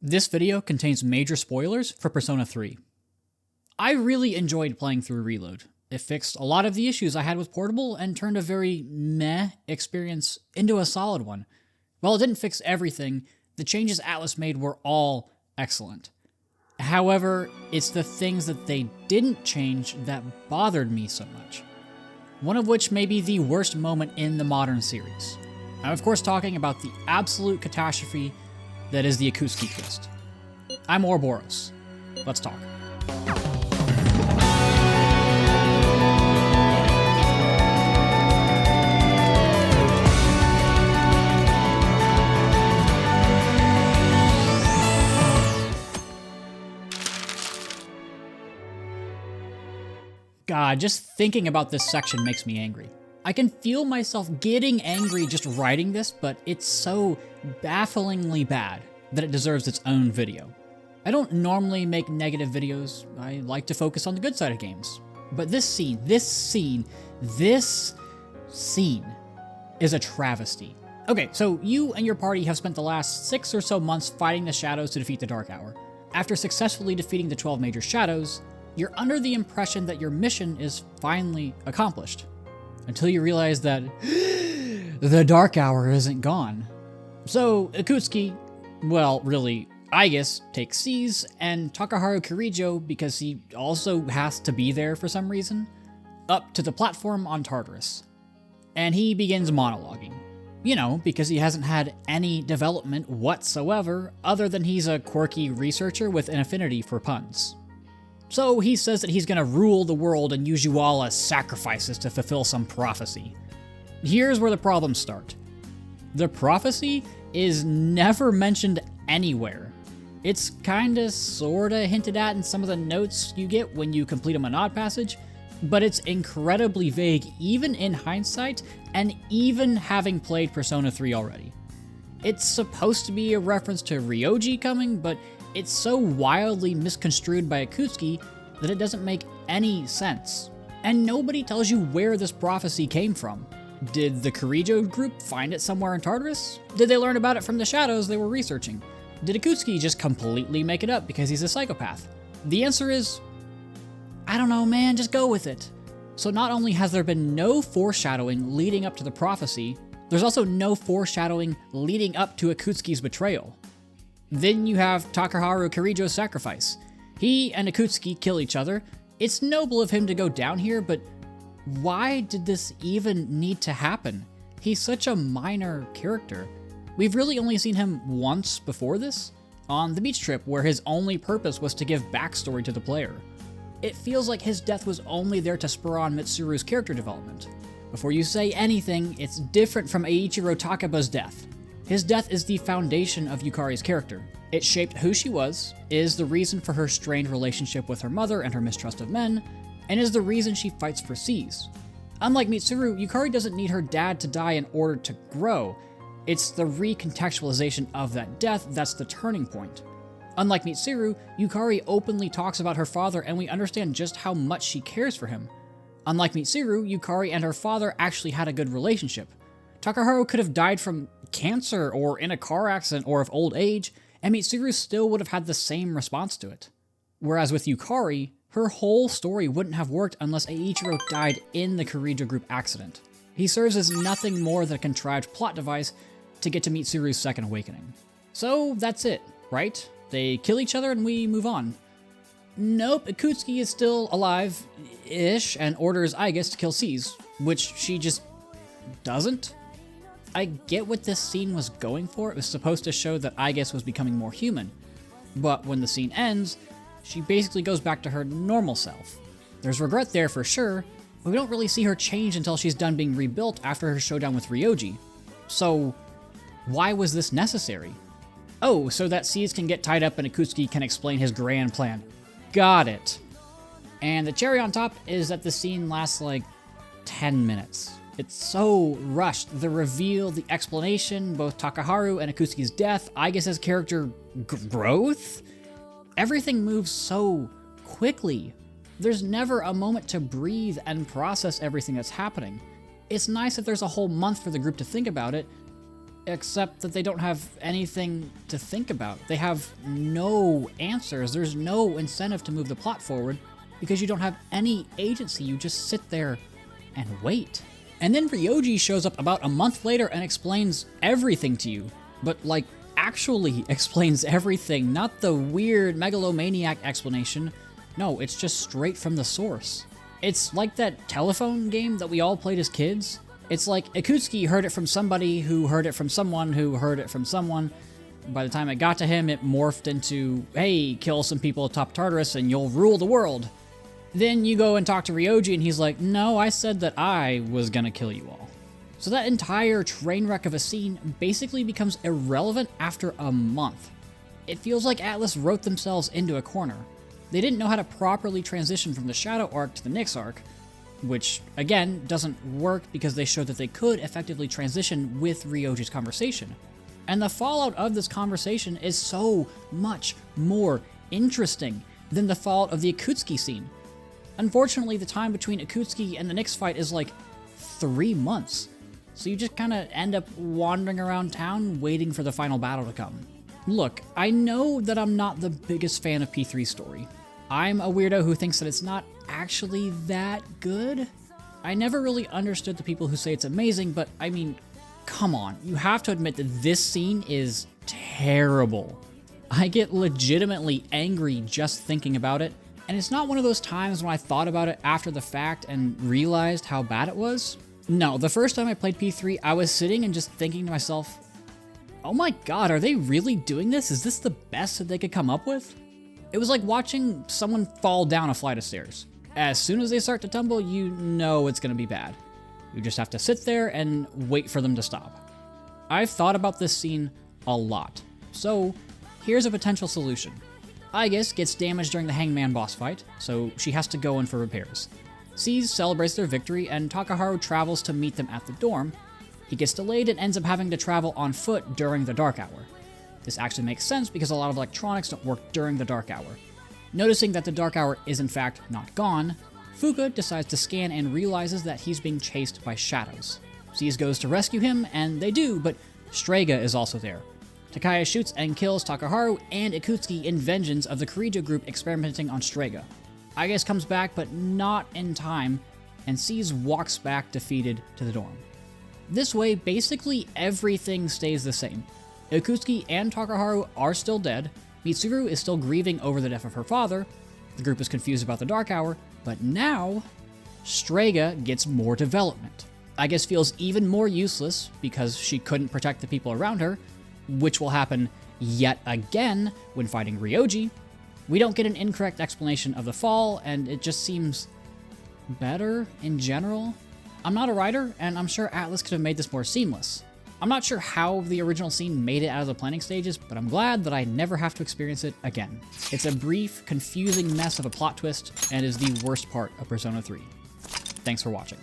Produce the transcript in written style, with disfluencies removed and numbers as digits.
This video contains major spoilers for Persona 3. I really enjoyed playing through Reload. It fixed a lot of the issues I had with Portable and turned a very meh experience into a solid one. While it didn't fix everything, the changes Atlus made were all excellent. However, it's the things that they didn't change that bothered me so much. One of which may be the worst moment in the modern series. I'm of course talking about the absolute catastrophe that is the Akutsuki twist. I'm Ouroboros. Let's talk. God, just thinking about this section makes me angry. I can feel myself getting angry just writing this, but it's so bafflingly bad that it deserves its own video. I don't normally make negative videos. I like to focus on the good side of games. But this scene is a travesty. Okay, so you and your party have spent the last 6 or so months fighting the shadows to defeat the Dark Hour. After successfully defeating the 12 major shadows, you're under the impression that your mission is finally accomplished. Until you realize that the Dark Hour isn't gone. So Akutsuki, well, really, Aigis takes Seize, and Takaharu Kirijo, because he also has to be there for some reason, up to the platform on Tartarus. And he begins monologuing. You know, because he hasn't had any development whatsoever, other than he's a quirky researcher with an affinity for puns. So he says that he's gonna rule the world and use you all as sacrifices to fulfill some prophecy. Here's where the problems start. The prophecy is never mentioned anywhere. It's kinda sorta hinted at in some of the notes you get when you complete a Monad passage, but it's incredibly vague even in hindsight and even having played Persona 3 already. It's supposed to be a reference to Ryoji coming, but it's so wildly misconstrued by Akutsuki that it doesn't make any sense. And nobody tells you where this prophecy came from. Did the Kirijo group find it somewhere in Tartarus? Did they learn about it from the shadows they were researching? Did Akutsuki just completely make it up because he's a psychopath? The answer is, I don't know, man, just go with it. So not only has there been no foreshadowing leading up to the prophecy, there's also no foreshadowing leading up to Akutsuki's betrayal. Then you have Takaharu Kirijo's sacrifice. He and Akutsuki kill each other. It's noble of him to go down here, but why did this even need to happen? He's such a minor character. We've really only seen him once before this, on the beach trip where his only purpose was to give backstory to the player. It feels like his death was only there to spur on Mitsuru's character development. Before you say anything, it's different from Eiichiro Takaba's death. His death is the foundation of Yukari's character. It shaped who she was, is the reason for her strained relationship with her mother and her mistrust of men, and is the reason she fights for Seize. Unlike Mitsuru, Yukari doesn't need her dad to die in order to grow. It's the recontextualization of that death that's the turning point. Unlike Mitsuru, Yukari openly talks about her father and we understand just how much she cares for him. Unlike Mitsuru, Yukari and her father actually had a good relationship. Takaharu could have died from cancer or in a car accident or of old age, and Mitsuru still would have had the same response to it. Whereas with Yukari, her whole story wouldn't have worked unless Eiichiro died in the Kirijo group accident. He serves as nothing more than a contrived plot device to get to Mitsuru's second awakening. So that's it, right? They kill each other and we move on. Nope, Akutsuki is still alive-ish and orders Aigis to kill Seize, which she just doesn't. I get what this scene was going for. It was supposed to show that Aigis was becoming more human. But when the scene ends, she basically goes back to her normal self. There's regret there for sure, but we don't really see her change until she's done being rebuilt after her showdown with Ryoji. So, why was this necessary? Oh, so that Seize can get tied up and Akutsuki can explain his grand plan. Got it. And the cherry on top is that the scene lasts like 10 minutes. It's so rushed. The reveal, the explanation, both Takaharu and Akutsuki's death, Aigis' character growth. Everything moves so quickly. There's never a moment to breathe and process everything that's happening. It's nice that there's a whole month for the group to think about it, except that they don't have anything to think about. They have no answers. There's no incentive to move the plot forward because you don't have any agency. You just sit there and wait. And then Ryoji shows up about a month later and explains everything to you, but like actually explains everything, not the weird megalomaniac explanation. No, it's just straight from the source. It's like that telephone game that we all played as kids. It's like Ikutsuki heard it from somebody who heard it from someone who heard it from someone. By the time it got to him, it morphed into, hey, kill some people atop Tartarus and you'll rule the world. Then you go and talk to Ryoji and he's like, no, I said that I was gonna kill you all. So that entire train wreck of a scene basically becomes irrelevant after a month. It feels like Atlus wrote themselves into a corner. They didn't know how to properly transition from the Shadow arc to the Nyx arc, which, again, doesn't work because they showed that they could effectively transition with Ryoji's conversation. And the fallout of this conversation is so much more interesting than the fallout of the Ikutsuki scene. Unfortunately, the time between Ikutsuki and the Nyx fight is like 3 months, so you just kind of end up wandering around town waiting for the final battle to come. Look, I know that I'm not the biggest fan of P3's story. I'm a weirdo who thinks that it's not actually that good. I never really understood the people who say it's amazing, but I mean, come on, you have to admit that this scene is terrible. I get legitimately angry just thinking about it, and it's not one of those times when I thought about it after the fact and realized how bad it was. No, the first time I played P3, I was sitting and just thinking to myself, oh my god, are they really doing this? Is this the best that they could come up with? It was like watching someone fall down a flight of stairs. As soon as they start to tumble, you know it's going to be bad. You just have to sit there and wait for them to stop. I've thought about this scene a lot, so here's a potential solution. Aigis gets damaged during the Hangman boss fight, so she has to go in for repairs. Seize celebrates their victory, and Takaharu travels to meet them at the dorm. He gets delayed and ends up having to travel on foot during the dark hour. This actually makes sense because a lot of electronics don't work during the dark hour. Noticing that the dark hour is in fact not gone, Fuka decides to scan and realizes that he's being chased by shadows. Seize goes to rescue him, and they do, but Strega is also there. Takaya shoots and kills Takaharu and Ikutsuki in vengeance of the Kirijo group experimenting on Strega. Aigis comes back, but not in time, and Seize walks back defeated to the dorm. This way, basically everything stays the same. Ikutsuki and Takaharu are still dead, Mitsuru is still grieving over the death of her father, the group is confused about the Dark Hour, but now, Strega gets more development. Aigis feels even more useless because she couldn't protect the people around her, which will happen yet again when fighting Ryoji. We don't get an incorrect explanation of the fall, and it just seems better in general. I'm not a writer, and I'm sure Atlus could have made this more seamless. I'm not sure how the original scene made it out of the planning stages, but I'm glad that I never have to experience it again. It's a brief, confusing mess of a plot twist, and is the worst part of Persona 3. Thanks for watching.